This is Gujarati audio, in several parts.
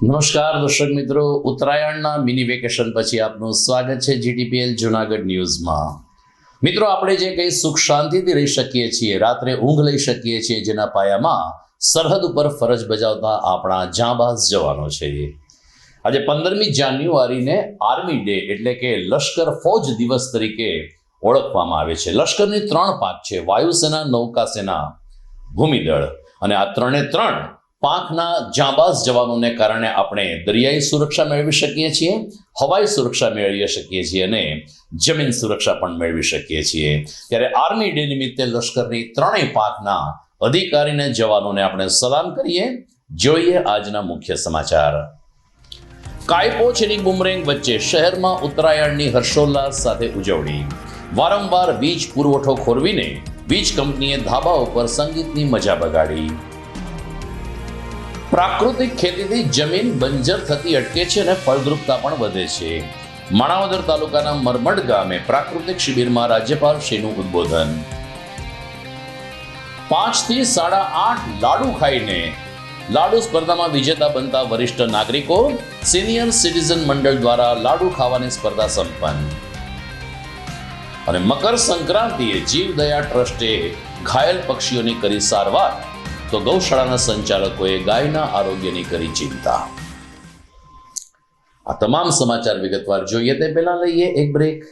નમસ્કાર દર્શક મિત્રો, ઉત્તરાયણના મિની વેકેશન પછી આપનું સ્વાગત છે જીટીપીએલ જૂનાગઢ ન્યૂઝમાં। મિત્રો, આપણે જે કંઈ સુખ શાંતિથી રહી શકીએ છીએ, રાત્રે ઊંઘ લઈ શકીએ છીએ, જેના પાયામાં સરહદ ઉપર ફરજ બજાવતા આપણા જાંબાઝ જવાનો છે। આજે 15મી જાન્યુઆરીને આર્મી ડે એટલે કે લશ્કર ફૌજ દિવસ તરીકે ઓળખવામાં આવે છે। લશ્કરની 3 પાંખ છે: વાયુસેના, નૌકાસેના, ભૂમિદળ। અને આ ત્રણ પાંખના જાંબાઝ જવાનોને કારણે આપણે દરિયાઈ સુરક્ષા મેળવી શકીએ છીએ, હવાઈ સુરક્ષા મેળવી શકીએ છીએ અને જમીન સુરક્ષા પણ મેળવી શકીએ છીએ। ત્યારે આર્મી ડે નિમિત્તે લશ્કરની 3 પાંખના અધિકારીને જવાનોને આપણે સલામ કરીએ। જોઈએ આજના મુખ્ય સમાચાર। કાયપો છેની બુમરેંગ વચ્ચે શહેરમાં ઉત્તરાયણની હર્ષોલ્લાસ સાથે ઉજવણી। વારંવાર વીજ પુરવઠો ખોરવીને વીજ કંપનીએ ધાબા ઉપર સંગીતની મજા બગાડી। પ્રાકૃતિક ખેતીથી જમીન બંજર થતી અટકે છે અને ફળદ્રુપતા પણ વધે છે। માણાવદર તાલુકાના મરમડ ગામે પ્રાકૃતિક શિબિરમાં રાજ્યપાલશ્રીનું ઉદ્બોધન। 5 થી 8.5 લાડુ ખાઈને લાડુ સ્પર્ધામાં વિજેતા બનતા વરિષ્ઠ નાગરિકો, સિનિયર સિટીઝન મંડળ દ્વારા લાડુ ખાવાની સ્પર્ધા સંપન્ન। અને મકર સંક્રાંતિએ જીવદયા ટ્રસ્ટે ઘાયલ પક્ષીઓની કરી સારવાર, તો ગૌશાળાના સંચાલકોએ ગાયના આરોગ્યની કરી ચિંતા। આ તમામ સમાચાર વિગતવાર જોઈએ તે પહેલા લઈએ એક break.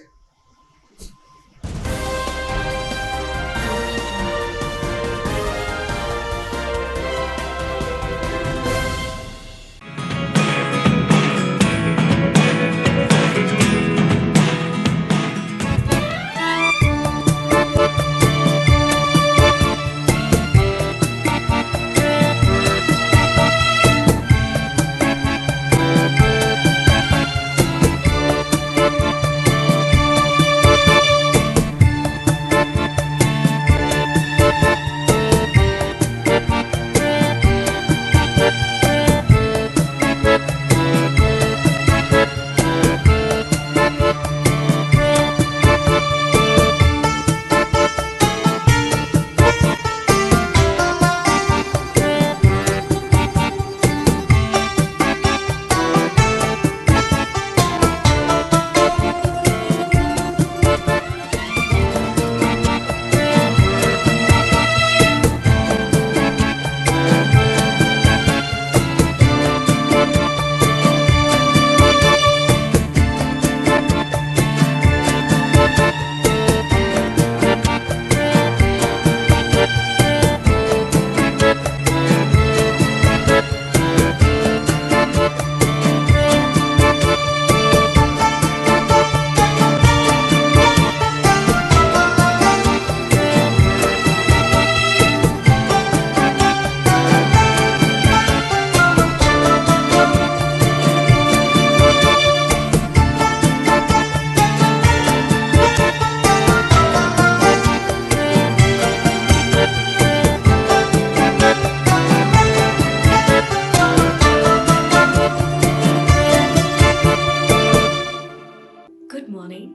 Good morning.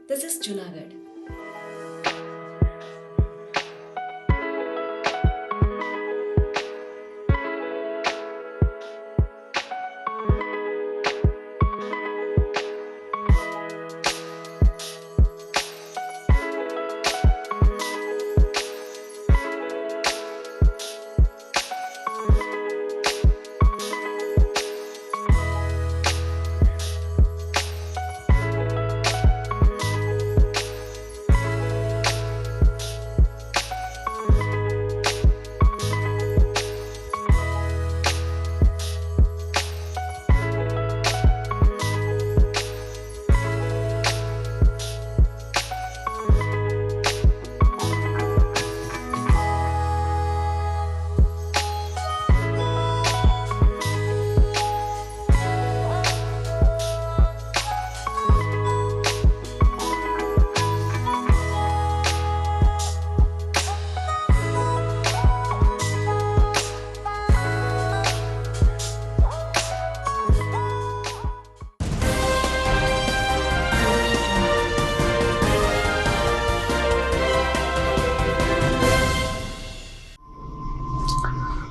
This is Junagadh.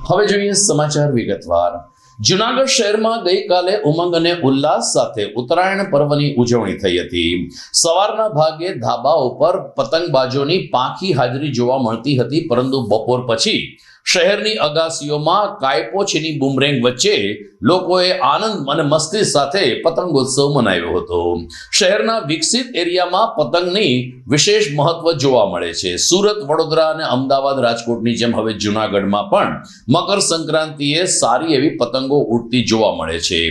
હવે જોઈએ સમાચાર વિગતવાર। જુનાગઢ શહેરમાં ગઈકાલે ઉમંગ અને ઉલ્લાસ સાથે ઉત્તરાયણ પર્વની ઉજવણી થઈ હતી. સવારના ભાગે ધાબા ઉપર પતંગબાજોની પાંખી હાજરી જોવા મળતી હતી, પરંતુ બપોર પછી શહેરની અગાસીઓમાં કાયપોછીની બુમરેંગ વચ્ચે લોકોએ આનંદ અને મસ્તી સાથે પતંગોત્સવ મનાવ્યો હતો. શહેરના વિકસિત એરિયામાં પતંગની વિશેષ મહત્વ જોવા મળે છે. સુરત, વડોદરા અને અમદાવાદ, રાજકોટની જેમ હવે જુનાગઢમાં પણ મકર સંક્રાંતિએ સારી એવી પતંગો ઉડતી જોવા મળે છે.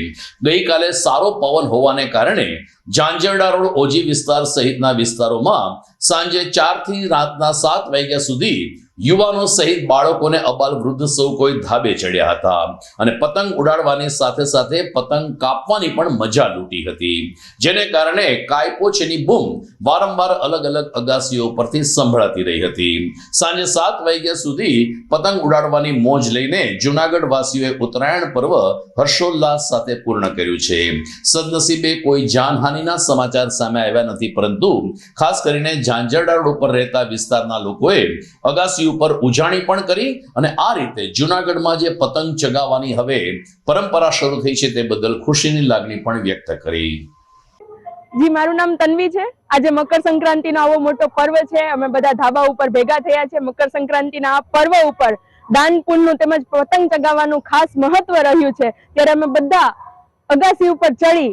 ગઈકાલે સારો પવન હોવાને કારણે ઝાંઝરડા રોડ, ઓજી વિસ્તાર સહિતના વિસ્તારોમાં સાંજે 4 થી રાતના 7 વાગ્યા સુધી યુવાનો સહિત બાળકોને અબાલ વૃદ્ધ સૌ કોઈ ધાબે ચડ્યા હતા અને પતંગ ઉડાડવાની સાથે સાથે પતંગ કાપવાની પણ મજા લૂંટી હતી, જેને કારણે કાયપોછીની બૂમ વારંવાર અલગ અલગ અગાસીઓ પરથી સંભળાતી રહી હતી. સાંજે 7 વાગ્યા સુધી પતંગ ઉડાડવાની મોજ લઈને જુનાગઢ વાસીઓએ ઉત્તરાયણ પર્વ હર્ષોલ્લાસ સાથે પૂર્ણ કર્યું છે. સદનસીબે કોઈ જાનહાનિના સમાચાર સામે આવ્યા નથી, પરંતુ ખાસ કરીને ઝાંઝરડા રોડ ઉપર રહેતા વિસ્તારના લોકોએ અગાસી ઉપર ઉજાણી પણ કરી અને આ રીતે જુનાગઢમાં જે પતંગ ચગાવવાની હવે પરંપરા શરૂ થઈ છે તે બદલ ખુશીની લાગણી પણ વ્યક્ત કરી. જી, મારું નામ તન્વી છે. આજે મકર સંક્રાંતિનો આવો મોટો પર્વ છે. અમે બધા ધાબા ઉપર ભેગા થયા છે. મકર સંક્રાંતિના આ પર્વ ઉપર દાન પુણ્યનું તેમજ પતંગ ચગાવવાનું ખાસ મહત્વ રહ્યું છે. ત્યારે અમે બધા અગાસી ઉપર ચડી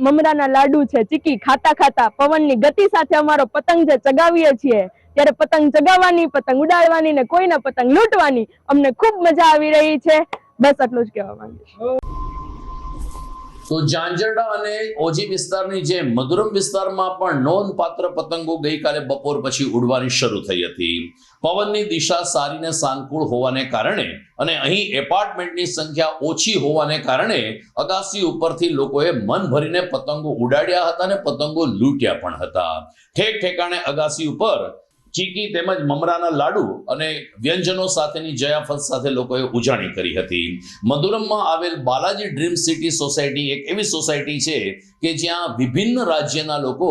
મમરાના લાડુ છે, ચીકી ખાતા ખાતા પવનની ગતિ સાથે અમારો પતંગ જે ચગાવીએ છીએ, ત્યારે પતંગ ચગાવવાની, પતંગ ઉડાડવાની ને કોઈના પતંગ લૂંટવાની અમને ખૂબ મજા આવી રહી છે. બસ આટલું જ કહેવા માંગીશ. તો ઝાંઝરડા અને ઓજી વિસ્તારની જેમ મધુરમ વિસ્તારમાં પણ નોંધપાત્ર પતંગો ગઈકાલે બપોર પછી ઉડવાની શરૂ થઈ હતી. પવનની દિશા સારી ને સાનુકૂળ હોવાને કારણે અને અહીં એપાર્ટમેન્ટની સંખ્યા ઓછી હોવાને કારણે અગાસી ઉપરથી લોકોએ મન ભરીને પતંગો ઉડાડ્યા હતા અને પતંગો લૂંટ્યા પણ હતા. ઠેક ઠેકાણે અગાસી ઉપર ચીકી તેમજ મમરાના લાડુ અને વ્યંજનો સાથેની જયાફત સાથે લોકોએ ઉજાણી કરી હતી. મધુરમમાં આવેલ બાલાજી ડ્રીમ સિટી સોસાયટી એક એવી સોસાયટી છે કે જ્યાં વિભિન્ન રાજ્યના લોકો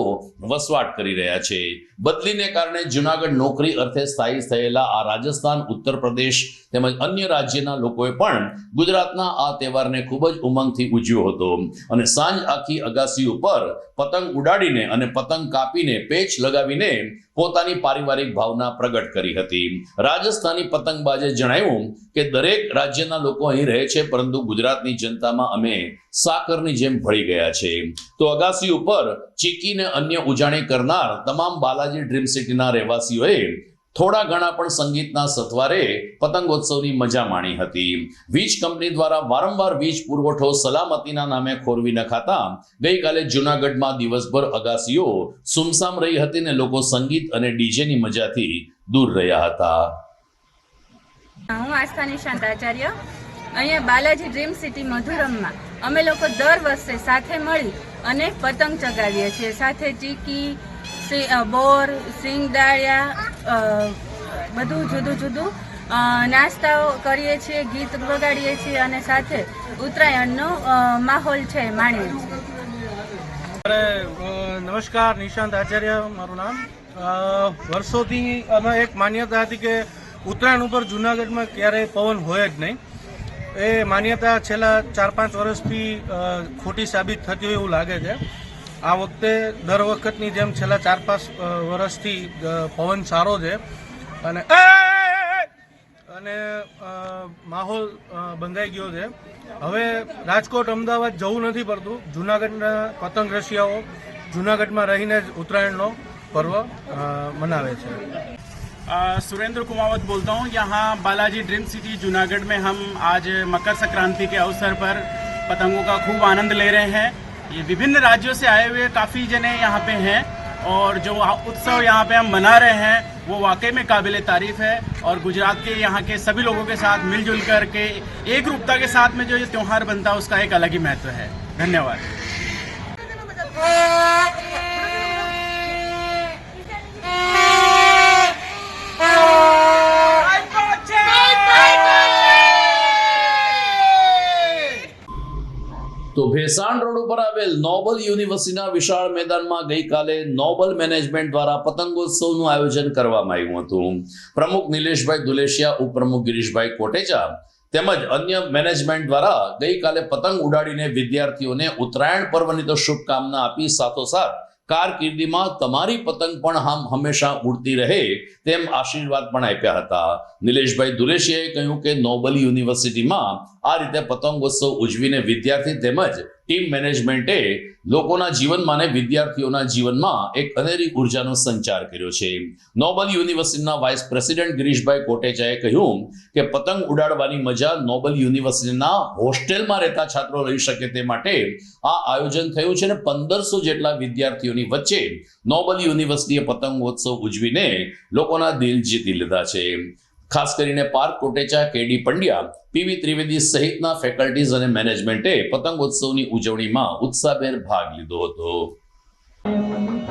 વસવાટ કરી રહ્યા છે. બદલીને કારણે જુનાગઢ નોકરી અર્થે સ્થાયી થયેલા આ રાજસ્થાન, ઉત્તર પ્રદેશ તેમજ અન્ય રાજ્યના લોકોએ પણ ગુજરાતના આ તહેવારને ખૂબ જ ઉમંગથી ઉજવ્યો હતો અને સાંજ આખી અગાસી ઉપર પતંગ ઉડાડીને અને પતંગ કાપીને પેચ લગાવીને પોતાની પારિવારિક ભાવના પ્રગટ કરી હતી. રાજસ્થાની પતંગબાજે જણાવ્યું કે દરેક રાજ્યના લોકો અહીં રહે છે, પરંતુ ગુજરાતની જનતામાં અમે સાકરની જેમ ભળી ગયા છે. તો અગાસી ઉપર ચીકીને અન્ય ઉજાણી કરનાર તમામ બાલાજી ડ્રીમ સિટીના રહેવાસીઓએ થોડા ઘણા પણ સંગીતના સથવારે પતંગોત્સવની મજા માણી હતી. વીજ કંપની દ્વારા વારંવાર વીજ પુરવઠો સલામતીના નામે ખોરવી નખાતા ગઈકાલે જુનાગઢમાં દિવસભર અગાસીઓ સુમસામ રહી હતી ને લોકો સંગીત અને ડીજેની મજાથી દૂર રહ્યા હતા. હું આસ્થા નિશાંત આચાર્ય. અહીંયા બાલાજી ડ્રીમ સિટી મધુરમમાં અમે લોકો દર વર્ષે સાથે મળી અને પતંગ ચગાવીએ છીએ. સાથે ચીકી, બોર, સિંગદાળિયા, બધું જુદું જુદું નાસ્તાઓ કરીએ છીએ, ગીત વગાડીએ છીએ અને સાથે ઉત્તરાયણનો માહોલ છે માણીએ છીએ. નમસ્કાર, નિશાંત આચાર્ય મારું નામ. વર્ષોથી અમે એક માન્યતા હતી કે ઉત્તરાયણ ઉપર જૂનાગઢમાં ક્યારેય પવન હોય જ નહીં. એ માન્યતા છેલ્લા 4-5 વર્ષથી ખોટી સાબિત થતી હોય એવું લાગે છે. આ વખતે દર વખતની જેમ છેલ્લા 4-5 વર્ષથી પવન સારો છે અને માહોલ બંધાઈ ગયો છે. હવે રાજકોટ, અમદાવાદ જવું નથી પડતું. જૂનાગઢના પતંગ રસિયાઓ જૂનાગઢમાં રહીને જ ઉત્તરાયણનો પર્વ मनावे छे। सुरेंद्र कुमावत बोलता हूँ। यहाँ बालाजी ड्रीम सिटी जूनागढ़ में हम आज मकर संक्रांति के अवसर पर पतंगों का खूब आनंद ले रहे हैं। ये विभिन्न राज्यों से आए हुए काफ़ी जने यहाँ पे हैं और जो उत्सव यहाँ पे हम मना रहे हैं वो वाकई में काबिल तारीफ है। और गुजरात के यहाँ के सभी लोगों के साथ मिलजुल कर के एक रूपता के साथ में जो ये त्यौहार बनता है उसका एक अलग ही महत्व है। धन्यवाद। તો ભેસાણ રોડ ઉપર આવેલ નોબલ યુનિવર્સિટીના વિશાળ મેદાનમાં ગઈકાલે નોબલ મેનેજમેન્ટ દ્વારા પતંગોત્સવનું આયોજન કરવામાં આવ્યું હતું। પ્રમુખ નિલેશભાઈ દુલેશિયા, ઉપપ્રમુખ ગિરીશભાઈ કોટેચા તેમજ અન્ય મેનેજમેન્ટ દ્વારા ગઈકાલે પતંગ ઉડાડીને વિદ્યાર્થીઓને ઉત્તરાયણ પર્વની તો શુભકામના આપી સાથોસાથ કારકિર્દીમાં તમારી પતંગ પણ હંમેશા ઉડતી રહે તેમ આશીર્વાદ પણ આપ્યા હતા. નિલેશભાઈ દુલેશિયાએ કહ્યું કે નોબલ યુનિવર્સિટીમાં આ રીતે પતંગોત્સવ ઉજવીને વિદ્યાર્થી તેમજ ટીમ મેનેજમેન્ટે લોકોના જીવનમાં અને વિદ્યાર્થીઓના જીવનમાં એક અનેરી ઉર્જાનો સંચાર કર્યો છે. નોબલ યુનિવર્સિટીના વાઇસ પ્રેસિડેન્ટ ગિરીશભાઈ કોટેચાએ કહ્યું કે પતંગ ઉડાડવાની મજા નોબલ યુનિવર્સિટીના હોસ્ટેલમાં રહેતા છાત્રો લઈ શકે તે માટે આ આયોજન થયું છે અને 1500 જેટલા વિદ્યાર્થીઓની વચ્ચે નોબલ યુનિવર્સિટીએ પતંગોત્સવ ઉજવીને લોકોના દિલ જીતી લીધા છે. ખાસ કરીને પાર્ક કોટેચા, કેડી પંડ્યા, પીવી ત્રિવેદી સહિતના ફેકલ્ટીઝ અને મેનેજમેન્ટે પતંગોત્સવની ઉજવણીમાં ઉત્સાહભેર ભાગ લીધો હતો.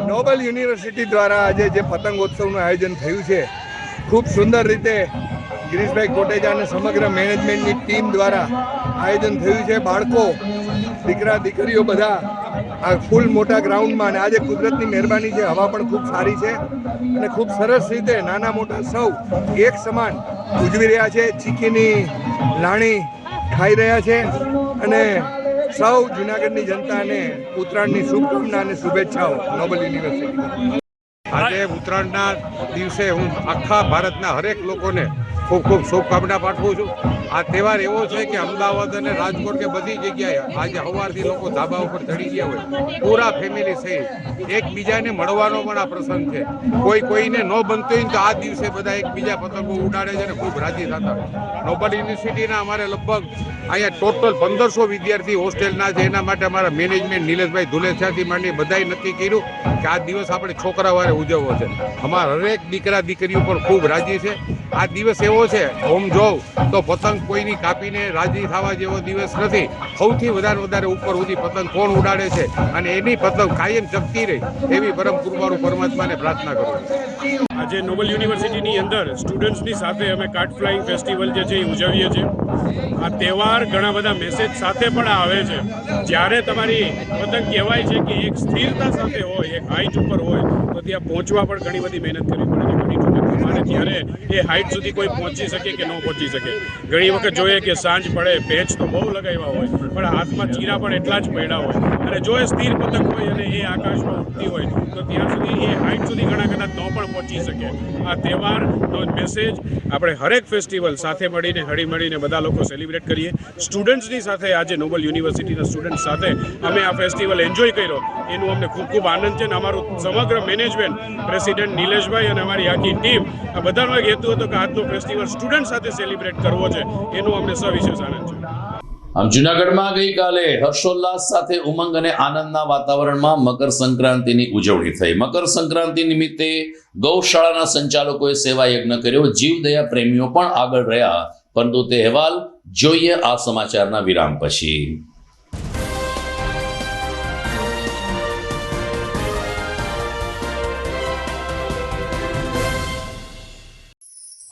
નોબલ યુનિવર્સિટી દ્વારા આજે જે પતંગોત્સવનું આયોજન થયું છે, ખૂબ સુંદર રીતે ગિરીશભાઈ કોટેચા અને સમગ્ર મેનેજમેન્ટની ટીમ દ્વારા આયોજન થયું છે. બાળકો, દીકરા દીકરીઓ બધા આ ફૂલ મોટા ગ્રાઉન્ડમાં, અને આજે કુદરતની મહેરબાની છે, હવા પણ ખૂબ સારી છે અને ખૂબ સરસ રીતે નાના મોટા સૌ એક સમાન ઉજવી રહ્યા છે. ચીકીની લાણી ખાઈ રહ્યા છે અને સૌ જૂનાગઢની જનતાને ઉત્તરાયણની શુભકામના અને શુભેચ્છાઓ. નોબલ યુનિવર્સિટી આજે ઉત્તરાયણના દિવસે હું આખા ભારતના હરેક લોકોને ખૂબ ખૂબ શુભકામના પાઠવું છું. આ તહેવાર એવો છે કે અમદાવાદ અને રાજકોટ કે બધી જગ્યાએ આજે સવારથી લોકો ધાબા ઉપર ચડી ગયા હોય, પૂરા ફેમિલી સહિત એકબીજાને મળવાનો પણ આ પ્રસંગ છે. કોઈને ન બનતું હોય તો આ દિવસે બધા એકબીજા પતંગો ઉડાડે છે અને ખૂબ રાજી થતા હોય. નોબલ યુનિવર્સિટીના અમારે લગભગ અહીંયા ટોટલ 1500 વિદ્યાર્થી હોસ્ટેલના છે. એના માટે અમારા મેનેજમેન્ટ નિલેશભાઈ ધુલેસાથી માંડી બધાએ નક્કી કર્યું કે આ દિવસ આપણે છોકરાવારે ઉજવવો છે. અમારા હરેક દીકરા દીકરીઓ પણ ખૂબ રાજી છે. આ દિવસ એવો છે, ઓમ જોવ તો પતંગ કોઈની કાપીને રાજી થવા જેવો દિવસ નથી. સૌથી વધારે ઉપર સુધી પતંગ કોણ ઉડાડે છે અને એની પતંગ કાયમ ચગતી રહે એવી પરમ કૃપાળુ પરમાત્માને પ્રાર્થના કરું. આજે નોબલ યુનિવર્સિટીની અંદર સ્ટુડન્ટ્સની સાથે અમે કાર્ડ ફ્લાઇંગ ફેસ્ટિવલ જે છે એ ઉજવીએ છીએ. આ તહેવાર ઘણા બધા મેસેજ સાથે પણ આવે છે. જ્યારે તમારી પતંગ કહેવાય છે કે એક સ્થિરતા સાથે હોય, એક હાઇટ ઉપર હોય, તો ત્યાં પહોંચવા પણ ઘણી બધી મહેનત કરવી પડે છે. ઘણી વખત મારે ત્યારે એ હાઇટ સુધી કોઈ પહોંચી શકે કે ન પહોંચી શકે. ઘણી વખત જોઈએ કે સાંજ પડે, પેચ તો બહુ લગાવ્યા હોય પણ હાથમાં ચીરા પણ એટલા જ પડ્યા હોય, અને જો એ સ્થિર પતંગ હોય અને એ આકાશમાં ઉડતી હોય તો ત્યાં સુધી એ હાઇટ સુધી ઘણા ન પણ પહોંચી શકે. આ તહેવારનો મેસેજ આપણે હરેક ફેસ્ટિવલ સાથે મળીને હળીમળીને બધા લોકો સેલિબ્રેટ કરીએ. સ્ટુડન્ટ્સની સાથે આજે નોબલ યુનિવર્સિટીના સ્ટુડન્ટ સાથે અમે આ ફેસ્ટિવલ એન્જોય કર્યો, એનું અમને ખૂબ ખૂબ આનંદ છે. અને અમારું સમગ્ર મેનેજમેન્ટ, પ્રેસિડેન્ટ નિલેશભાઈ અને અમારી આખી ટીમ, આ બધાનો એક હેતુ હતો કે આજનો ફેસ્ટિવલ સ્ટુડન્ટ સાથે સેલિબ્રેટ કરવો છે, એનું અમને સવિશેષ આનંદ છે. આમ જૂનાગઢમાં ગઈકાલે હર્ષોલ્લાસ સાથે ઉમંગ અને આનંદના વાતાવરણમાં મકર સંક્રાંતિની ઉજવણી થઈ. મકર સંક્રાંતિ નિમિત્તે ગૌશાળાના સંચાલકોએ સેવા યજ્ઞ કર્યો. જીવદયા પ્રેમીઓ પણ આગળ રહ્યા. પરંતુ તે અહેવાલ જોઈએ આ સમાચારના વિરામ પછી.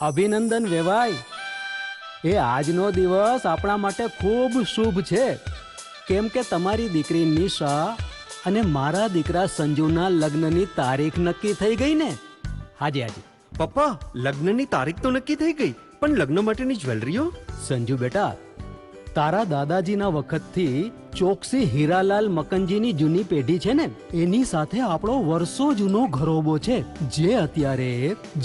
અભિનંદન વેવાય, એ આજનો દિવસ આપણા માટે ખૂબ શુભ છે, કેમ કે તમારી દીકરી નિશા અને મારા દીકરા સંજુના લગ્નની તારીખ નક્કી થઈ ગઈ ને. હાજી હાજી પપ્પા, લગ્નની તારીખ તો નક્કી થઈ ગઈ, પણ લગ્ન માટેની જ્વેલરીઓ? સંજુ બેટા, તારા દાદાજીના વખતથી ચોકસી હીરાલાલ મકનજીની જૂની પેઢી છે ને, એની સાથે આપણો વર્ષો જૂનો ઘરોબો છે, જે અત્યારે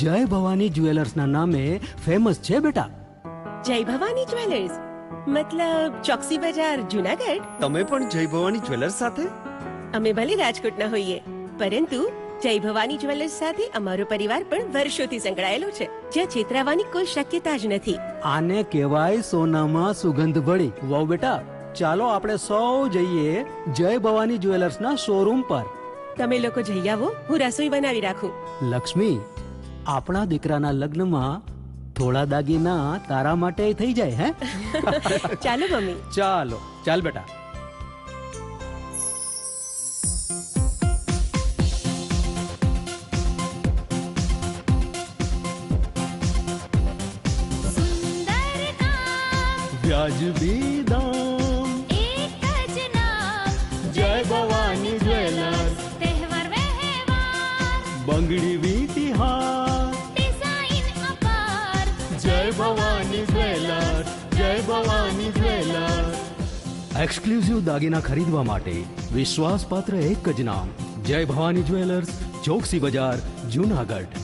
જય ભવાની જ્વેલર્સના નામે ફેમસ છે બેટા. જય ભવાની જ્વેલર્સ મતલબ ચોકસી બજાર, જુનાગઢ? તમે પણ જય ભવાની જ્વેલર્સ સાથે? અમે ભલે રાજકોટના હોઈએ, પરંતુ જય ભવાની જ્વેલર્સ સાથે અમારો પરિવાર પણ વર્ષોથી સંકળાયેલો છે, જ્યાં છેતરાવાની કોઈ શક્યતા જ નથી. આને કહેવાય સોનામાં સુગંધ ભળી. વાવ બેટા, ચાલો આપણે સૌ જઈએ જય ભવાની જ્વેલર્સના શોરૂમ પર. તમે લોકો જઈ આવો, હું રસોઈ બનાવી રાખું. લક્ષ્મી, આપણા દીકરાના લગ્નમાં થોડા દાગીના તારા માટે થઈ જાય. હે ચાલો મમ્મી. ચાલો ચાલ બેટા. વ્યાજબી દામ, એક જ નામ, જય ભવાની જ્વેલર્સ. તહેવાર વ્યવહાર, બંગડી વીટી હાર, ડિઝાઇન અપાર, જય ભવાની જ્વેલર્સ, જય ભવાની જ્વેલર્સ. એક્સક્લુઝિવ દાગીના ખરીદવા માટે વિશ્વાસપાત્ર એક જ નામ, જય ભવાની જ્વેલર્સ, ચોકસી બજાર, જુનાગઢ.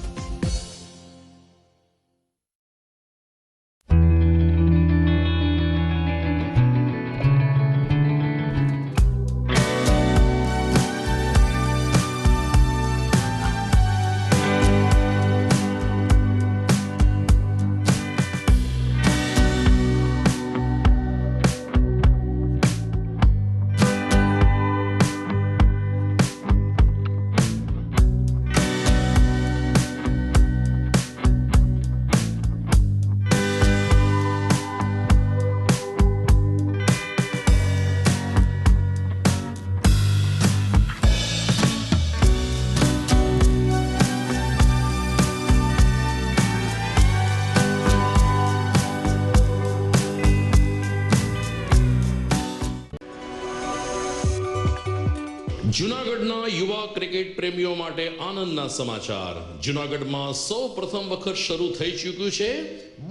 જૂનાગઢના યુવા ક્રિકેટ પ્રેમીઓ માટે આનંદના સમાચાર. જૂનાગઢમાં સૌ પ્રથમ વખત શરૂ થઈ ચૂક્યું છે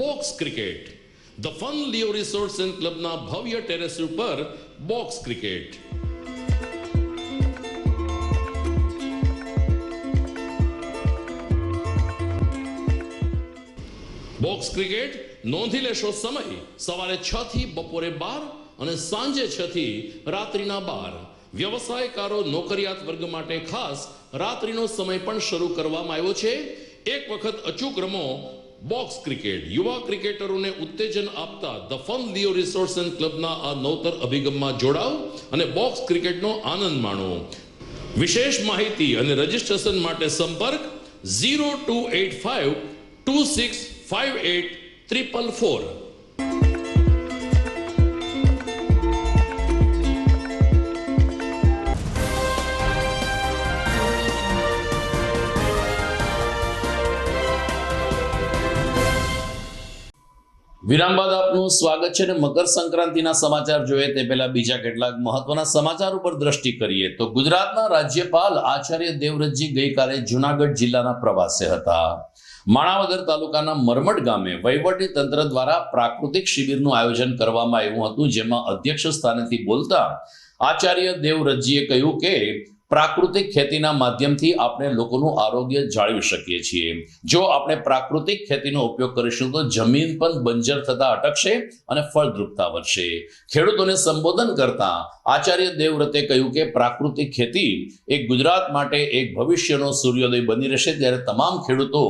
box cricket. The fun Leo resorts and ક્લબના ભવ્ય ટેરેસ ઉપર બોક્સ ક્રિકેટ. બોક્સ ક્રિકેટ નોંધી લેશો સમય સવારે 6 થી બપોરે 12 અને સાંજે 6 થી રાત્રિના 12. વ્યવસાયકારો નોકરિયાત વર્ગ માટે ખાસ રાત્રિનો સમય પણ શરૂ કરવામાં આવ્યો છે. એક વખત અચૂક રમો બોક્સ ક્રિકેટ. યુવા ક્રિકેટરોને ઉત્તેજન આપતા the fun Leo resorts and ક્લબના આ નવતર અભિગમમાં જોડાઓ અને બોક્સ ક્રિકેટનો આનંદ માણો. વિશેષ માહિતી અને રજીસ્ટ્રેશન માટે સંપર્ક 0285 2658 444. વિરામ બાદ આપનું સ્વાગત છે અને મકર સંક્રાંતિના સમાચાર જોઈએ તે પહેલા બીજા કેટલાક મહત્વના સમાચાર ઉપર દ્રષ્ટિ કરીએ તો ગુજરાતના રાજ્યપાલ આચાર્ય દેવવ્રતજી ગઈકાલે જૂનાગઢ જિલ્લાના પ્રવાસે હતા. માણાવદર તાલુકાના મરમડ ગામે વહીવટી તંત્ર દ્વારા પ્રાકૃતિક શિબિરનું આયોજન કરવામાં આવ્યું હતું, જેમાં અધ્યક્ષ સ્થાનેથી બોલતા આચાર્ય દેવવ્રતજીએ કહ્યું કે પ્રાકૃતિક ખેતીના માધ્યમથી આપણે લોકોનું આરોગ્ય જાળવી શકીએ છીએ. જો આપણે પ્રાકૃતિક ખેતીનો ઉપયોગ કરીશું તો જમીન પણ બંજર થતા અટકશે અને ફળદ્રુપતા વધશે. ખેડૂતોને સંબોધન કરતા આચાર્ય દેવવ્રતે કહ્યું કે પ્રાકૃતિક ખેતી એ ગુજરાત માટે એક ભવિષ્યનો સૂર્યોદય બની રહેશે, ત્યારે તમામ ખેડૂતો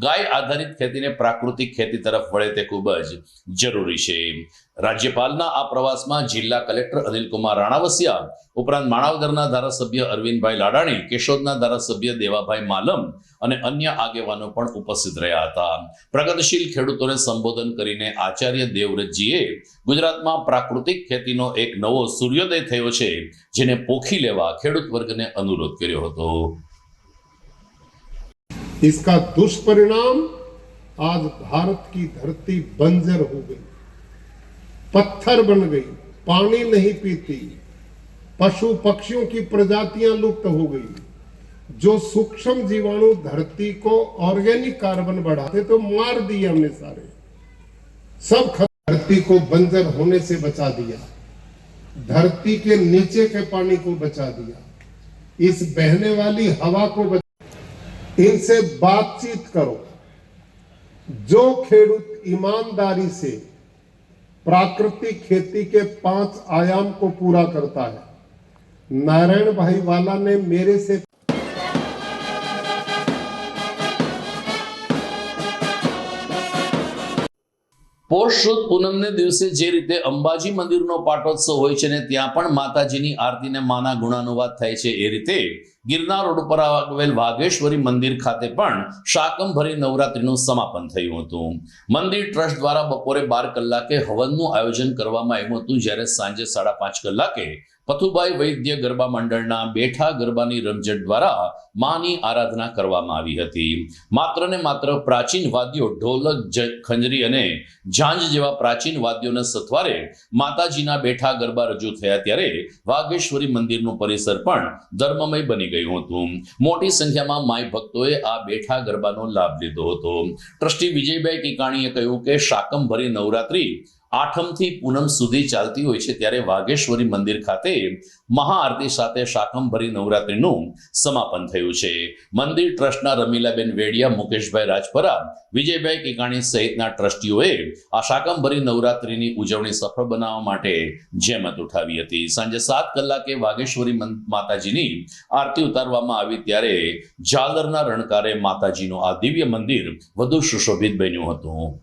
ગાય આધારિત ખેતીને પ્રાકૃતિક ખેતી તરફ વળે તે ખૂબ જ જરૂરી છે. રાજ્યપાલના આ પ્રવાસમાં જિલ્લા કલેક્ટર અનિલકુમાર રાણાવસિયા ઉપરાંત માણાવદરના ધારાસભ્ય અરવિંદભાઈ લાડાણી, કેશોદના ધારાસભ્ય દેવાભાઈ માલમ અને અન્ય આગેવાનો પણ ઉપસ્થિત રહ્યા હતા. પ્રગતિશીલ ખેડૂતોને સંબોધન કરીને આચાર્ય દેવવ્રતજીએ ગુજરાતમાં પ્રાકૃતિક ખેતીનો એક નવો સૂર્યોદય થયો છે, જેને પોખી લેવા ખેડૂત વર્ગને અનુરોધ કર્યો હતો. इसका दुष्परिणाम आज भारत की धरती बंजर हो गई, पत्थर बन गई, पानी नहीं पीती, पशु पक्षियों की प्रजातियां लुप्त हो गई. जो सूक्ष्म जीवाणु धरती को ऑर्गेनिक कार्बन बढ़ाते तो मार दिए हमने सारे, सब धरती को बंजर होने से बचा दिया, धरती के नीचे के पानी को बचा दिया, इस बहने वाली हवा को बचा. इनसे बातचीत करो. जो खेडूत ईमानदारी से प्राकृतिक खेती के 5 आयाम को पूरा करता है, नारायण भाई वाला ने मेरे से પોષ સુદ પૂનમને દિવસે જે રીતે અંબાજી મંદિરનો પાટોત્સવ હોય છે ને ત્યાં પણ માતાજીની આરતીને માના ગુણાનુવાદ થાય છે, એ રીતે ગિરનાર રોડ ઉપર આવેલ વાઘેશ્વરી મંદિર ખાતે પણ શાકંભરી નવરાત્રીનું સમાપન થયું હતું. મંદિર ટ્રસ્ટ દ્વારા બપોરે 12 કલાકે હવનનું આયોજન કરવામાં આવ્યું હતું, જ્યારે સાંજે 5:30 કલાકે પથુભાઈ વૈદ્ય ગરબા મંડળના બેઠા ગરબાની રમઝટ દ્વારા માની આરાધના કરવામાં આવી હતી. માત્ર ને માત્ર પ્રાચીન વાદ્યો ઢોલક, ખંજરી અને ઝાંઝ જેવા પ્રાચીન વાદ્યોના સથવારે માતાજીના બેઠા ગરબા રજૂ થયા, ત્યારે વાઘેશ્વરી મંદિરનું પરિસર પણ ધર્મમય બની ગયું હતું. મોટી સંખ્યામાં માઈ ભક્તોએ આ બેઠા ગરબાનો લાભ લીધો હતો. ટ્રસ્ટી વિજયભાઈ કિકાણીએ કહ્યું કે શાકંભરી નવરાત્રી આઠમથી પૂનમ સુધી ચાલતી હોય છે ત્યારે વાઘેશ્વરી મંદિર ખાતે મહાઆરતી સાથે શાકંભરી નવરાત્રીનું સમાપન થયું છે. મંદિર ટ્રસ્ટના રમીલાબેન વેડિયા, મુકેશભાઈ રાજપરા, વિજયભાઈ કિકાણી સહિતના ટ્રસ્ટીઓએ આ શાકંભરી નવરાત્રીની ઉજવણી સફળ બનાવવા માટે જહેમત ઉઠાવી હતી. સાંજે 7 કલાકે વાઘેશ્વરી માતાજીની આરતી ઉતારવામાં આવી ત્યારે ઝાલરના રણકારે માતાજીનું આ દિવ્ય મંદિર વધુ સુશોભિત બન્યું હતું.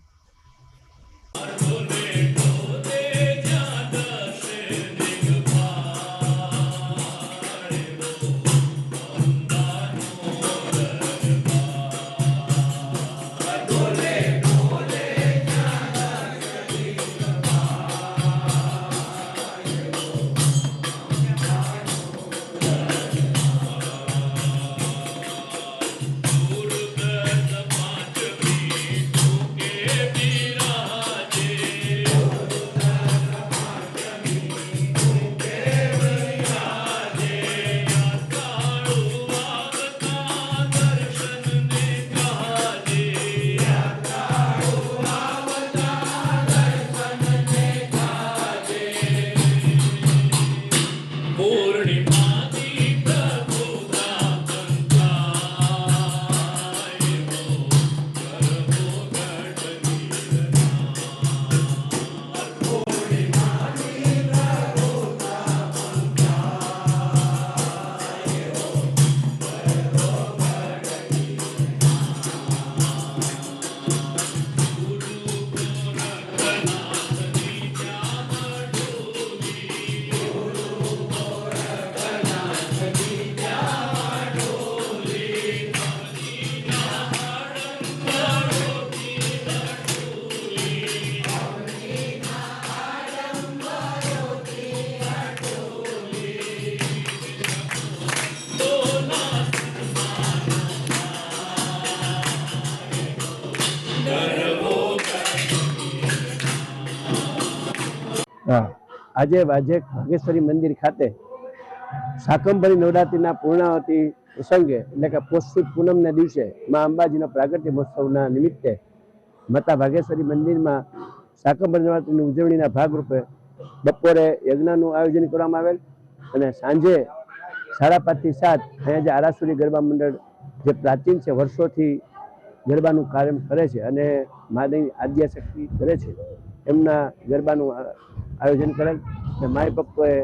આજે વાઘેશ્વરી મંદિર ખાતે શાકંભરી નવરાત્રિના પૂર્ણાવતી પ્રસંગે એટલે કે પોષી પૂનમના દિવસે મા અંબાજીનો પ્રાગટ્ય મહોત્સવના નિમિત્તે માતા વાઘેશ્વરી મંદિરમાં શાકંભરી નવરાત્રિની ઉજવણીના ભાગરૂપે બપોરે યજ્ઞનું આયોજન કરવામાં આવેલ અને સાંજે 5:30 થી 7 અહીંયા જે આરાસુરી ગરબા મંડળ જે પ્રાચીન છે, વર્ષોથી ગરબાનું કાર્ય કરે છે અને માતાની આદ્યશક્તિ કરે છે, એમના ગરબાનું આયોજન કરેલ અને માય ભક્તોએ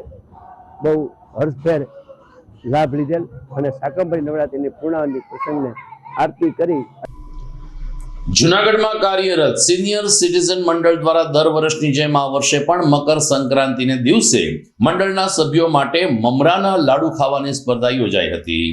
બહુ હર્ષભેર લાભ લીધેલ અને શાકંભરી નવરાત્રિની પૂર્ણાવતી પ્રસંગને આરતી કરી. જૂનાગઢમાં કાર્યરત સિનિયર સિટીઝન મંડળ દ્વારા દર વર્ષની જેમ આ વર્ષે પણ મકર સંક્રાંતિને દિવસે મંડળના સભ્યો માટે મમરાના લાડુ ખાવાની સ્પર્ધા યોજાઈ હતી.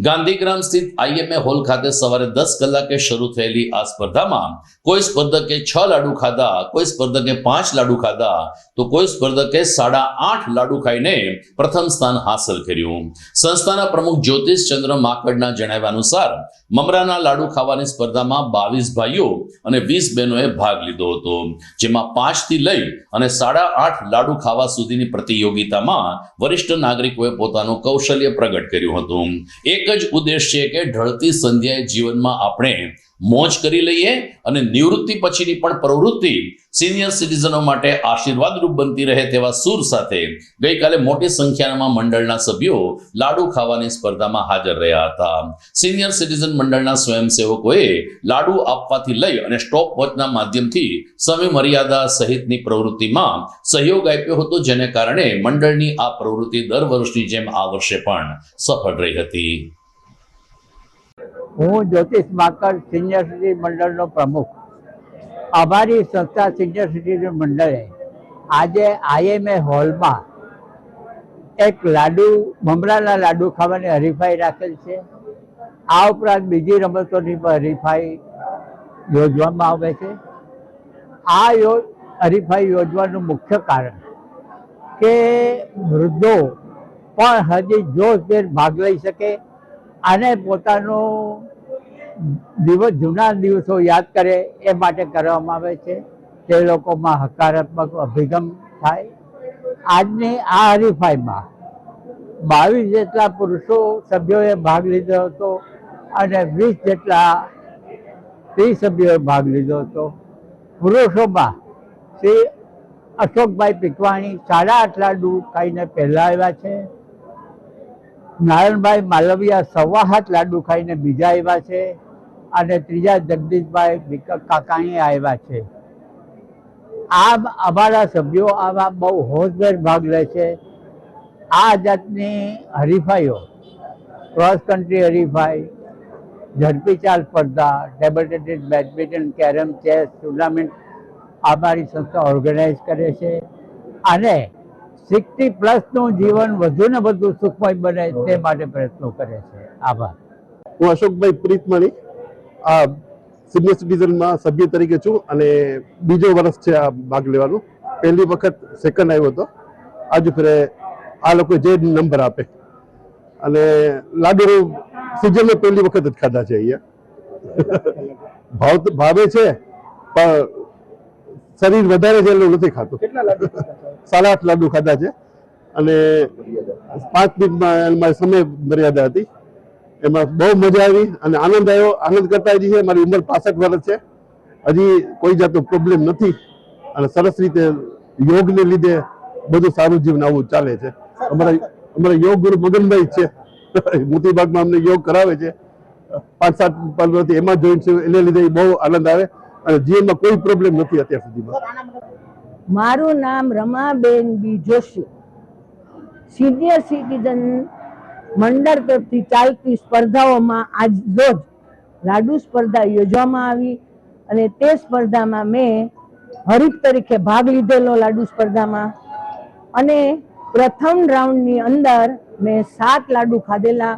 ગાંધીગ્રામ સ્થિત IMA હોલ ખાતે સવારે 10 કલાકે શરૂ થયેલી આ સ્પર્ધામાં કોઈ સ્પર્ધકે 6 લાડુ ખાધા, કોઈ સ્પર્ધકે 5 લાડુ ખાધા તો કોઈ સ્પર્ધકે 8.5 લાડુ ખાઈને પ્રથમ સ્થાન હાંસલ કર્યું. સંસ્થાના પ્રમુખ જ્યોતિષચંદ્ર માકડના જણાવ્યા અનુસાર મમરાના લાડુ ખાવાની સ્પર્ધામાં 22 ભાઈઓ અને 20 બહેનોએ ભાગ લીધો હતો, જેમાં 5 થી લઈ અને 8.5 લાડુ ખાવા સુધીની પ્રતિયોગિતામાં વરિષ્ઠ નાગરિકોએ પોતાનું કૌશલ્ય પ્રગટ કર્યું હતું. એક જ ઉદ્દેશ છે કે ઢળતી સંધ્યાએ જીવનમાં આપણે મોજ કરી લઈએ અને નિવૃત્તિ પછીની પણ પ્રવૃત્તિ સિનિયર સિટીઝનો માટે આશીર્વાદરૂપ બનતી રહે તેવા સૂર સાથે ગઈકાલે મોટી સંખ્યામાં મંડળના સભ્યો લાડુ ખાવાની સ્પર્ધામાં હાજર રહ્યા હતા. સિનિયર સિટીઝન મંડળના સ્વયંસેવકોએ લાડુ આપવાથી લઈ અને સ્ટોપ વોચના માધ્યમથી સમય મર્યાદા સહિતની પ્રવૃત્તિમાં સહયોગ આપ્યો હતો, જેને કારણે મંડળની આ પ્રવૃત્તિ દર વર્ષની જેમ આ વર્ષે પણ સફળ રહી હતી. હું જ્યોતિષ માકડ સિનિયર સિટીઝન મંડળનો પ્રમુખ. અમારી સંસ્થા સિનિયર સિટીઝન મંડળે આજે IMA હોલમાં એક મમરાના લાડુ ખાવાની હરીફાઈ રાખેલ છે. આ ઉપરાંત બીજી રમતોની પણ હરીફાઈ યોજવામાં આવે છે. આ હરીફાઈ યોજવાનું મુખ્ય કારણ કે વૃદ્ધો પણ હજી જોશભેર ભાગ લઈ શકે અને પોતાનો જૂના દિવસો યાદ કરે એ માટે કરવામાં આવે છે. તે લોકોમાં હકારાત્મક અભિગમ થાય. આજની આ હરીફાઈમાં 22 જેટલા પુરુષો સભ્યોએ ભાગ લીધો હતો અને 20 જેટલા સ્ત્રી સભ્યોએ ભાગ લીધો હતો. પુરુષોમાં શ્રી અશોકભાઈ પીકવાણી 8.5 લાડુ ખાઈને પહેલા આવ્યા છે. નારાયણભાઈ માલવિયા 7.5 લાડુ ખાઈને બીજા આવ્યા છે. અને ત્રીજા જગદીશભાઈ કાકાણી આવ્યા છે. આ અમારા સભ્યો આવા બહુ હોશભેર ભાગ લે છે. આ જાતની હરીફાઈઓ, ક્રોસ કન્ટ્રી હરીફાઈ, ઝડપી ચાલ સ્પર્ધા, table tennis, badminton, carrom, chess tournament અમારી સંસ્થા ઓર્ગેનાઇઝ કરે છે. અને 60+ જીવન વધુ ને વધુ સુખમય બને તે માટે પ્રયત્નો કરે છે. આભાર. હું અશોકભાઈ પ્રીતમણી આ સિનિયર સિટીઝનમાં સભ્ય તરીકે છું અને બીજો વર્ષ છે આ ભાગ લેવાનું. પહેલી વખત સેકન્ડ આવ્યો હતો. આજે ફરે આ લોકો જે નંબર આપે અને લાડુ સિઝનમાં પહેલી વખત જ ખાધા છે અહીંયા. ભાવે છે પણ શરીર વધારે છે એટલું નથી ખાતું. 8.5 લાડુ ખાધા છે અને 5 મિનિટમાં મારી સમય મર્યાદા હતી. એમાં બહુ મજા આવી અને આનંદ આવ્યો. આનંદ કરતા હજી છે. મારી ઉંમર 65 વર્ષ છે. હજી કોઈ જાતનો પ્રોબ્લેમ નથી અને સરસ રીતે યોગને લીધે બધું સારું જીવન આવું ચાલે છે. અમારા યોગ ગુરુ મગનભાઈ છે, મોતીબાગમાં અમને યોગ કરાવે છે. 5-7 વર્ષથી એમાં જોઈન છે. એને લીધે બહુ આનંદ આવે અને જીવનમાં કોઈ પ્રોબ્લેમ નથી અત્યાર સુધીમાં. મારું નામ રમાબેન બી જોશી. સિનિયર સિટીઝન મંડળ તરફથી ચાલતી સ્પર્ધાઓમાં આજ રોજ લાડુ સ્પર્ધા યોજવામાં આવી અને તે સ્પર્ધામાં મેં હરીફ તરીકે ભાગ લીધેલો. લાડુ સ્પર્ધામાં અને પ્રથમ રાઉન્ડની અંદર મેં 7 લાડુ ખાધેલા,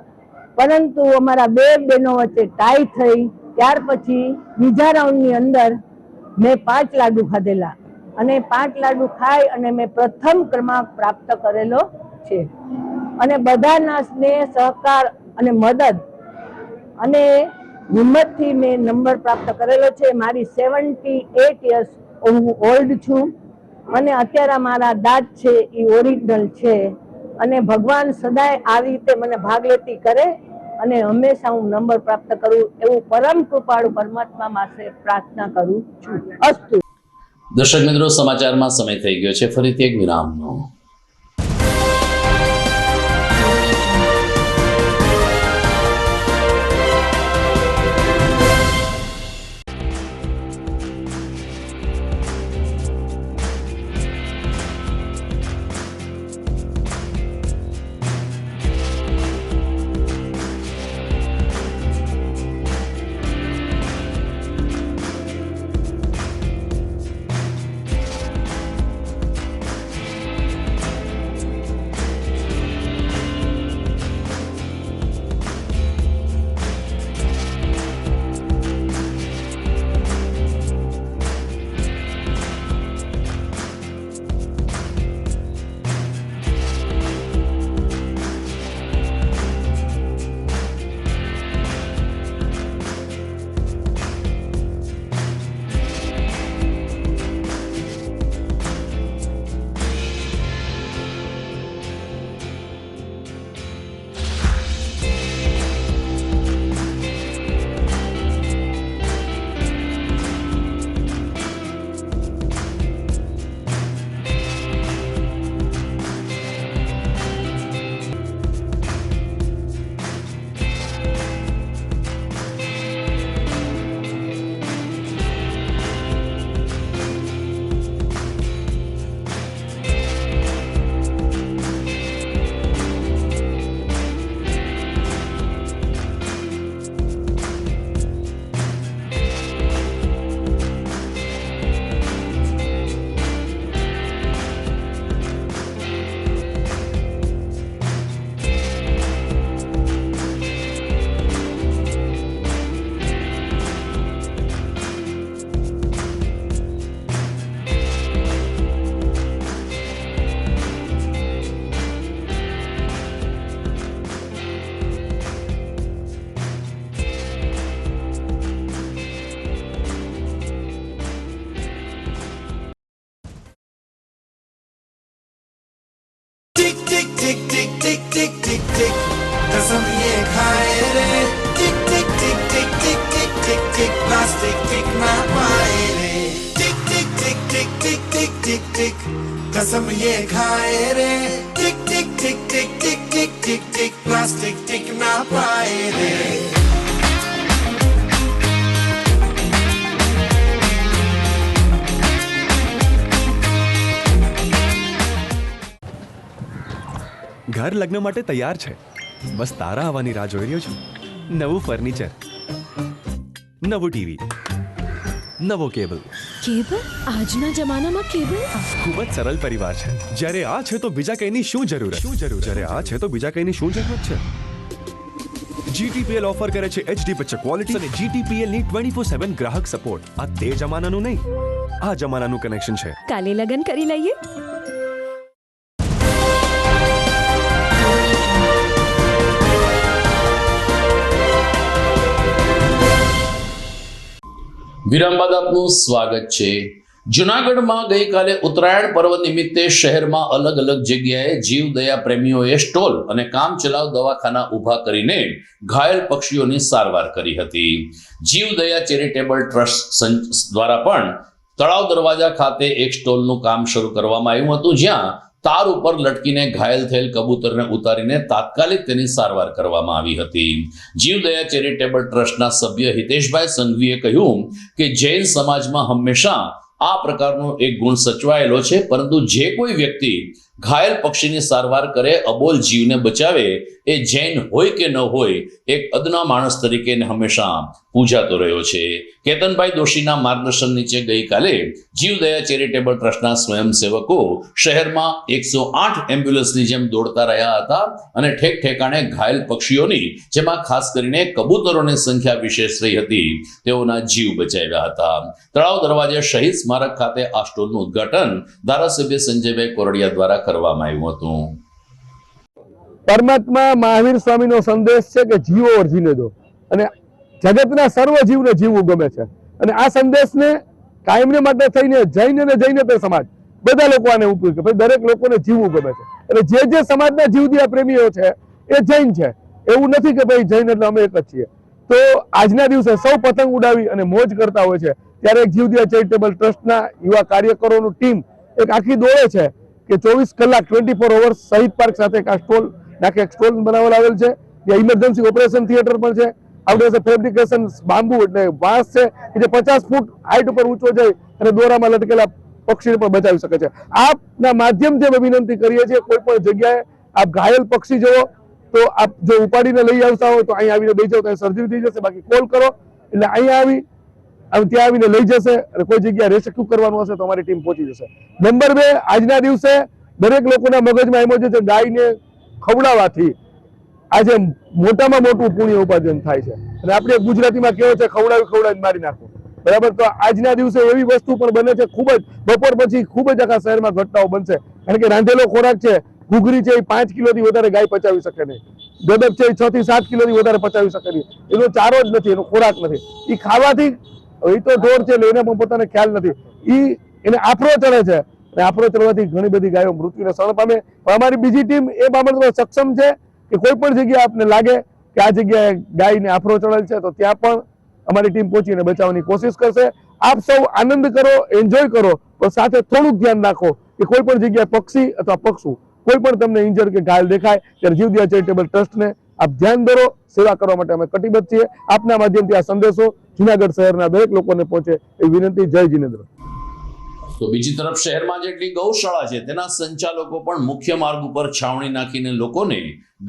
પરંતુ અમારા 2 બહેનો વચ્ચે ટાઈ થઈ. ત્યાર પછી બીજા રાઉન્ડની અંદર મેં 5 લાડુ ખાધેલા અને 5 લાડુ ખાઈ અને મેં પ્રથમ ક્રમાંક પ્રાપ્ત કરેલો છે. અને બધાના સ્નેહ, સહકાર અને મદદ અને હિંમતથી મેં નંબર પ્રાપ્ત કરેલો છે. મારી 78 યર્સ હું ઓલ્ડ છું અને અત્યારે મારા દાંત છે એ ઓરિજિનલ છે. અને ભગવાન સદાય આવી રીતે મને ભાગ લેતી કરે અને હંમેશા હું નંબર પ્રાપ્ત કરું એવું પરમ કૃપાળુ પરમાત્મા પાસે પ્રાર્થના કરું છું. અસ્તુ. દર્શક મિત્રો, સમાચારમાં સમય થઈ ગયો છે ફરીથી એક વિરામનો. कसम ये खाए रे टिक टिक टिक टिक टिक टिक टिक टिक प्लास्टिक टिक ना पाए रे टिक टिक टिक टिक टिक टिक टिक टिक कसम ये खाए रे टिक टिक टिक टिक टिक टिक टिक टिक प्लास्टिक टिक ना पाए रे ઘર લગ્ન માટે તૈયાર છે, બસ તારા આવવાની રાહ જોઈ રહ્યો છું. નવું ફર્નિચર, નવું ટીવી, નવો કેબલ. કેબલ? આજના જમાનામાં કેબલ? ખૂબ જ સરળ પરિવાર છે. જ્યારે આ છે તો બીજા કઈની શું જરૂરત? જ્યારે આ છે તો બીજા કઈની શું જરૂરત છે? GTPL ઓફર કરે છે HD પિક્ચર ક્વોલિટી અને GTPL ની 24/7 ગ્રાહક સપોર્ટ. આ તે જમાનાનું નહીં, આ જમાનાનું કનેક્શન છે. કાલે લગન કરી લઈએ. વિરામ બાદ આપનું સ્વાગત છે. જૂનાગઢમાં ગઈકાલે ઉત્તરાયણ પર્વ નિમિત્તે શહેરમાં અલગ અલગ જગ્યાએ જીવદયા પ્રેમીઓએ સ્ટોલ અને કામચલાઉ દવાખાના ઊભા કરીને ઘાયલ પક્ષીઓની સારવાર કરી હતી. જીવદયા ચેરિટેબલ ટ્રસ્ટ દ્વારા પણ તળાવ દરવાજા ખાતે એક સ્ટોલનું કામ શરૂ કરવામાં આવ્યું હતું, જ્યાં તાર ઉપર લટકીને ઘાયલ થયેલ કબૂતરને ઉતારીને તાત્કાલિક તેની સારવાર કરવામાં આવી હતી. જીવદયા ચેરિટેબલ ટ્રસ્ટના સભ્ય હિતેશભાઈ સંઘવીએ કહ્યું કે જૈન સમાજમાં હંમેશા આ પ્રકારનો એક ગુણ સચવાયેલો છે, પરંતુ જે કોઈ વ્યક્તિ ઘાયલ પક્ષીની સારવાર કરે, અબોલ જીવને બચાવે, એ જૈન હોય કે ન હોય, એક અદના માણસ તરીકે હંમેશા પૂજાતો રહ્યો છે. કેતનભાઈ દોશીના માર્ગદર્શન નીચે ગઈકાલે જીવદયા ચેરિટેબલ ટ્રસ્ટના સ્વયંસેવકો શહેરમાં 108 એમ્બ્યુલન્સની જેમ દોડતા રહ્યા હતા અને ઠેક ઠેકાણે ઘાયલ પક્ષીઓની, જેમાં ખાસ કરીને કબૂતરોની સંખ્યા વિશેષ રહી હતી, તેઓના જીવ બચાવ્યા હતા. તળાવ દરવાજે શહીદ સ્મારક ખાતે આ સ્ટોલનું ઉદ્ઘાટન ધારાસભ્ય સંજયભાઈ કોરડિયા દ્વારા કરવામાં આવ્યું હતું. પરમાત્મા મહાવીર સ્વામીનો સંદેશ છે કે જીવો ઓર જીને દો, અને જગતના સર્વ જીવને જીવવું ગમે છે. અને આ સંદેશને કાયમને માટે થઈને જૈન અને જૈનેતર સમાજ બધા લોકો આને ઉપયોગ કે ભાઈ દરેક લોકોને જીવવું ગમે છે. અને જે સમાજના જીવદયા પ્રેમીઓ છે એ જૈન છે, એવું નથી કે ભાઈ જૈન એટલે અમે એક જ છીએ. તો આજના દિવસે સૌ પતંગ ઉડાવી અને મોજ કરતા હોય છે, ત્યારે એક જીવદયા ચેરિટેબલ ટ્રસ્ટના યુવા કાર્યકરોનું ટીમ એક આખી દોડે છે કે 24 કલાક 24 અવર્સ શહીદ પાર્ક સાથે એક સ્ટોલ બનાવેલ આવેલ છે. ત્યાં ઇમરજન્સી ઓપરેશન થિયેટર પણ છે. આવડે ફેબ્રિકેશન બાંબુ એટલે વાંસ છે કે જે 50 ફૂટ હાઈટ ઉપર ઊંચો જાય અને દોરામાં લટકેલા પક્ષીને પણ બચાવી શકે છે. આપના માધ્યમથી અમે વિનંતી કરીએ છીએ, કોઈ પણ જગ્યાએ આપ ઘાયલ પક્ષી જુઓ તો આપ જો ઉપાડીને લઈ આવતા હોય તો અહીં આવીને દઈ જાઓ તો સર્જરી થઈ જશે. બાકી કોલ કરો એટલે અહીંયા ત્યાં આવીને લઈ જશે, અને કોઈ જગ્યાએ રેસ્ક્યુ કરવાનું હશે તો અમારી ટીમ પહોંચી જશે. નંબર 2, આજના દિવસે દરેક લોકોના મગજમાં એમ છે કે ગાયને ખવડાવવાથી આજે મોટામાં મોટું પુણ્ય ઉપાર્જન થાય છે. અને આપણે ગુજરાતીમાં કહેવો છે ખવડાવી મારી નાખો, બરાબર. તો આજના દિવસે એવી વસ્તુ પણ બને છે, ખૂબ જ બપોર પછી ખૂબ જ આખા શહેરમાં ઘટનાઓ બનશે, કારણ કે રાંધેલો ખોરાક છે, ઘૂઘરી છે, એ 5 કિલોથી વધારે ગાય પચાવી શકે નહીં. ગદબ છે, 6 થી 7 કિલોથી વધારે પચાવી શકે નહીં. એનો ચારો જ નથી, એનો ખોરાક નથી. એ ખાવાથી, એ તો ઢોર છે એટલે એને પણ પોતાને ખ્યાલ નથી, એને આફરો ચડે છે, અને આફરો ચડવાથી ઘણી બધી ગાયો મૃત્યુને શરણ પામે. પણ અમારી બીજી ટીમ એ બાબતમાં સક્ષમ છે કે કોઈ પણ જગ્યાએ આપને લાગે કે આ જગ્યાએ ગાયને આફરો ચડેલ છે તો ત્યાં પણ અમારી ટીમ પહોંચીને બચાવવાની કોશિશ કરશે. આપ સૌ આનંદ કરો, એન્જોય કરો, પણ સાથે થોડુંક ધ્યાન રાખો કે કોઈ પણ જગ્યાએ પક્ષી અથવા પક્ષુ કોઈ પણ તમને ઇન્જર કે ઘાયલ દેખાય ત્યારે જીવદયા ચેરિટેબલ ટ્રસ્ટને આપ ધ્યાન દોરો. સેવા કરવા માટે અમે કટિબદ્ધ છીએ. આપના માધ્યમથી આ સંદેશો જૂનાગઢ શહેરના દરેક લોકોને પહોંચે એ વિનંતી. જય જીનેન્દ્ર. તો બીજી તરફ શહેરમાં જેટલી ગૌશાળા છે તેના સંચાલકો પણ મુખ્ય માર્ગ ઉપર છાવણી નાખીને લોકોને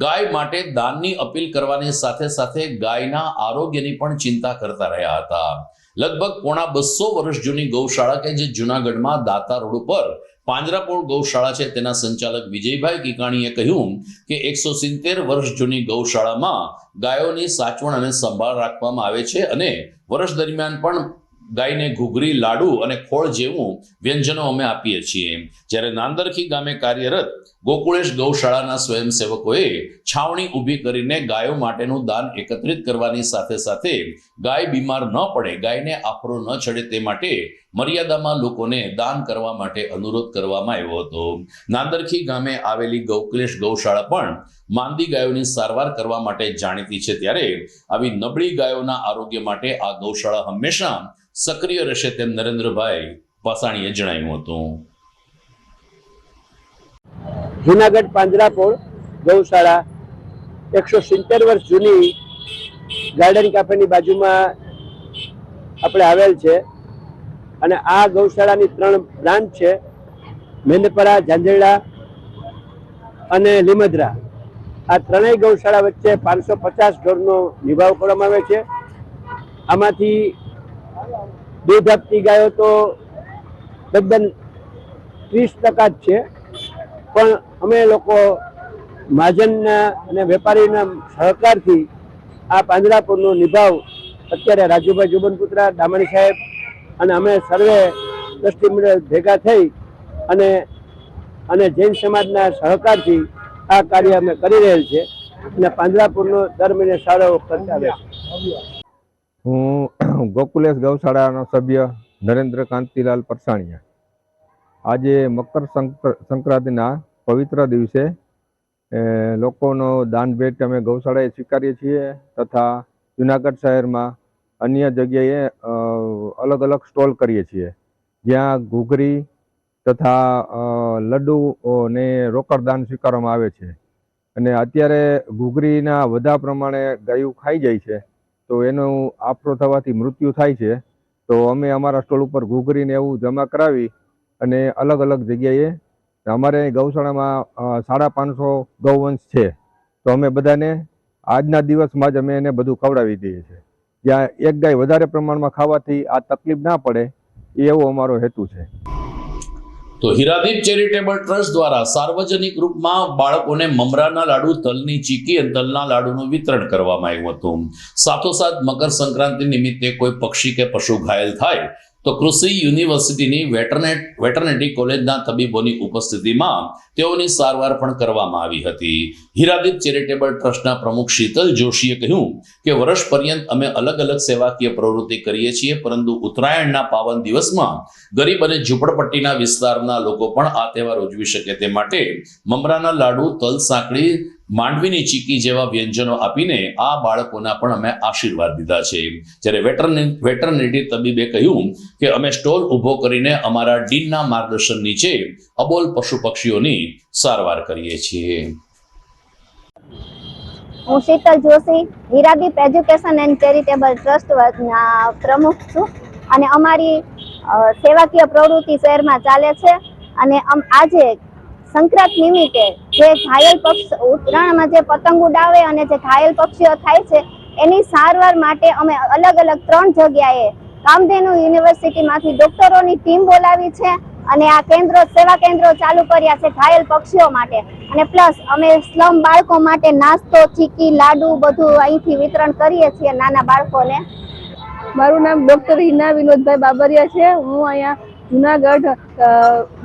ગાય માટે દાનની અપીલ કરવાની સાથે સાથે ગાયના આરોગ્યની પણ ચિંતા કરતા રહ્યા હતા. લગભગ પોણા 200 વર્ષ જૂની ગૌશાળા કે જે જૂનાગઢમાં દાતા રોડ ઉપર પાંજરાપોળ ગૌશાળા છે, તેના સંચાલક વિજયભાઈ કિકાણીએ કહ્યું કે 170 વર્ષ જૂની ગૌશાળામાં ગાયોની સાચવણ અને સંભાળ રાખવામાં આવે છે, અને વર્ષ દરમિયાન પણ ગાયને ઘૂઘરી, લાડુ અને ખોળ જેવું વ્યંજનો અમે આપીએ છીએ. જ્યારે નાંદરખી ગામે કાર્યરત ગોકુળેશ ગૌશાળાના સ્વયંસેવકોએ છાવણી ઊભી કરીને ગાયો માટેનું દાન એકત્રિત કરવાની સાથે સાથે ગાય બીમાર ન પડે, ગાયને આફરો ન ચડે તે માટે મર્યાદામાં લોકોને દાન કરવા માટે અનુરોધ કરવામાં આવ્યો હતો. નાંદરખી ગામે આવેલી ગોકુળેશ ગૌશાળા પણ માંદી ગાયોની સારવાર કરવા માટે જાણીતી છે, ત્યારે આવી નબળી ગાયોના આરોગ્ય માટે આ ગૌશાળા હંમેશા સક્રિય રહેશે તેમ નરેન્દ્રભાઈ પાસાણીએ જણાવ્યું હતું. જુનાગઢ પાંજરાપોળ ગૌશાળા 170 વર્ષ જૂની ગાર્ડન કાફેની બાજુમાં આપણે આવેલ છે અને આ ગૌશાળાની 3 બ્રાન્ચ છે, મેંદપરા, ઝાંઝરડા અને લીમદ્રા. આ ત્રણેય ગૌશાળા વચ્ચે 550 ઢોરનો નિભાવ કરવામાં આવે છે. આમાંથી દૂધ આપતી ગાયો તો તદ્દન 30% જ છે, પણ અમે લોકો મહાજનના અને વેપારીના સહકારથી આ પાંજરાપોળનો નિભાવ અત્યારે રાજુભાઈ જોબનપુત્રા, દામાણી સાહેબ અને અમે સર્વે ટ્રસ્ટી મંડળ ભેગા થઈ અને જૈન સમાજના સહકારથી આ કાર્ય અમે કરી રહેલ છે અને પાંજરાપોળનો દર મહિને સારો ખર્ચ આવે છે. હું ગોકુલેશ ગૌશાળાનો સભ્ય નરેન્દ્ર કાંતિલાલ પરસાણીયા. આજે મકર સંક્રાંતિના પવિત્ર દિવસે લોકોનો દાન ભેટ અમે ગૌશાળાએ સ્વીકારીએ છીએ તથા જુનાગઢ શહેરમાં અન્ય જગ્યાએ અલગ અલગ સ્ટોલ કરીએ છીએ, જ્યાં ઘૂઘરી તથા લડ્ડુ ને રોકડ દાન સ્વીકારવામાં આવે છે. અને અત્યારે ઘૂઘરીના વધા પ્રમાણે ગાયું ખાઈ જાય છે, તો એનું આફરો થવાથી મૃત્યુ થાય છે. તો અમે અમારા સ્ટોલ ઉપર ઘૂઘરીને એવું જમા કરાવી અને અલગ અલગ જગ્યાએ અમારે ગૌશાળામાં 550 ગૌવંશ છે, તો અમે બધાને આજના દિવસમાં જ અમે એને બધું ખવડાવી દઈએ છીએ, જ્યાં એક ગાય વધારે પ્રમાણમાં ખાવાથી આ તકલીફ ના પડે એવો અમારો હેતુ છે. તો હીરાદીપ ચેરિટેબલ ટ્રસ્ટ દ્વારા સાર્વજનિક રૂપમાં બાળકોને મમરાના લાડુ, તલની ચીકી અને તલના લાડુનું વિતરણ કરવામાં આવ્યું હતું. સાથોસાથ મકર સંક્રાંતિ નિમિત્તે કોઈ પક્ષી કે પશુ ઘાયલ થાય તો કૃષિ યુનિવર્સિટીની વેટરનરી કોલેજના તબીબોની ઉપસ્થિતિમાં તેઓની સારવાર પણ કરવામાં આવી હતી. હીરાદીપ ચેરિટેબલ ટ્રસ્ટના પ્રમુખ શીતલ જોશીએ કહ્યું કે વર્ષ પર્યંત અમે અલગ અલગ સેવાકીય પ્રવૃત્તિ કરીએ છીએ, પરંતુ ઉત્તરાયણના પાવન દિવસમાં ગરીબ અને ઝૂંપડપટ્ટીના વિસ્તારના લોકો પણ આ તહેવાર ઉજવી શકે તે માટે મમરાના લાડુ, તલ સાંકળી, માંડવીની ચીકી જેવા વ્યંજનો આપીને આ બાળકોના પણ અમે આશીર્વાદ દીધા છે. જ્યારે વેટરનરી તબીબે કહ્યું કે અમે સ્ટોલ ઊભો કરીને અમારા ડીનના માર્ગદર્શન નીચે અબોલ પશુ પક્ષીઓની સારવાર કરીએ છીએ. હું Sheetal Joshi, Hiradeep education and charitable trust પ્રમુખ છું અને અમારી સેવાકીય પ્રવૃત્તિ શહેરમાં ચાલે છે. અને આજે સંક્રાંત નિમિત્તે જે ઘાયલ ઉત્તરાયણમાં જે પતંગ ઉડાવે અને જે ઘાયલ પક્ષીઓ થાય છે એની સારવાર માટે અમે અલગ અલગ 3 જગ્યાએ કામધેનુ યુનિવર્સિટીમાંથી ડોક્ટરોની ટીમ બોલાવી છે અને આ સેવા કેન્દ્રો ચાલુ કર્યા છે ઘાયલ પક્ષીઓ માટે. અને પ્લસ અમે સ્લમ બાળકો માટે નાસ્તો, ચીકી, લાડુ બધું અહીંથી વિતરણ કરીએ છીએ નાના બાળકોને. મારું નામ ડૉક્ટર હિના વિનોદભાઈ બાબરિયા છે. હું અહીંયા Junagadh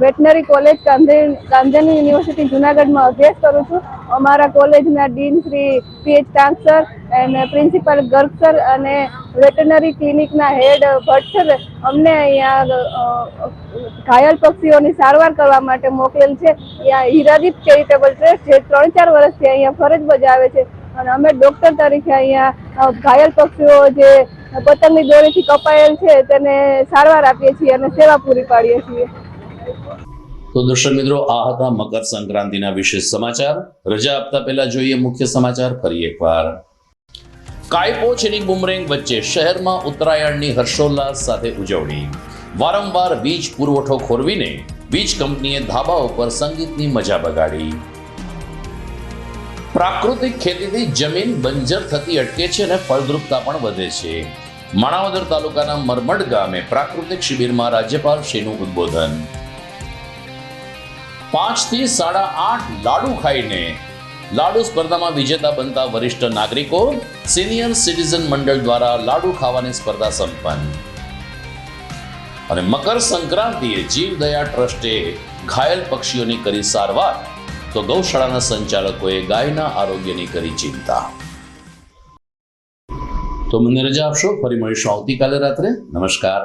veterinary college Kamdhenu university જુનાગઢમાં અભ્યાસ કરું છું. અમારા કોલેજના dean Shri PH Tank sir અને પ્રિન્સિપાલ ગર્ગ સર અને વેટનરી ક્લિનિકના હેડ ભટ્ટ સર અમને અહીંયા ઘાયલ પક્ષીઓની સારવાર કરવા માટે મોકલેલ છે. અહીંયા હીરાદીપ ચેરિટેબલ ટ્રસ્ટ જે 3-4 વર્ષથી અહીંયા ફરજ બજાવે છે અને અમે ડૉક્ટર તરીકે અહીંયા ઘાયલ પક્ષીઓ જે પતંગની દોરીથી કપાયેલ છે તેને સારવાર આપીએ છીએ અને સેવા પૂરી પાડીએ છીએ. તો દર્શક મિત્રો, આ હતા મકર સંક્રાંતિના વિશેષ સમાચાર. રજા આપતા પહેલા જોઈએ મુખ્ય સમાચાર ફરી એકવાર. કાયપો છેની બુમરેંગ વચ્ચે શહેરમાં ઉત્તરાયણની હર્ષોલ્લાસ સાથે ઉજવણી. વારંવાર વીજ પુરવઠો ખોરવીને વીજ કંપનીએ ધાબા ઉપર સંગીતની મજા બગાડી. પ્રાકૃતિક ખેતીથી જમીન બંજર થતી અટકે છે અને ફળદ્રુપતા પણ વધે છે. માણાવદર તાલુકાના મરમડ ગામે પ્રાકૃતિક શિબિરમાં રાજ્યપાલશ્રીનું ઉદ્બોધન. 5 થી 8.5 લાડુ ખાઈને લાડુ સ્પર્ધામાં વિજેતા બનતા વરિષ્ઠ નાગરિકો, સિનિયર સિટીઝન મંડળ દ્વારા લાડુ ખાવાની સ્પર્ધા સંપન્ન. અને મકર સંક્રાંતિએ જીવદયા ટ્રસ્ટે ઘાયલ પક્ષીઓની કરી સારવાર, તો ગૌશાળાના સંચાલકોએ ગાયના આરોગ્યની કરી ચિંતા. તો મને રજા આપશો, ફરી મળીશું આવતીકાલે રાત્રે. નમસ્કાર.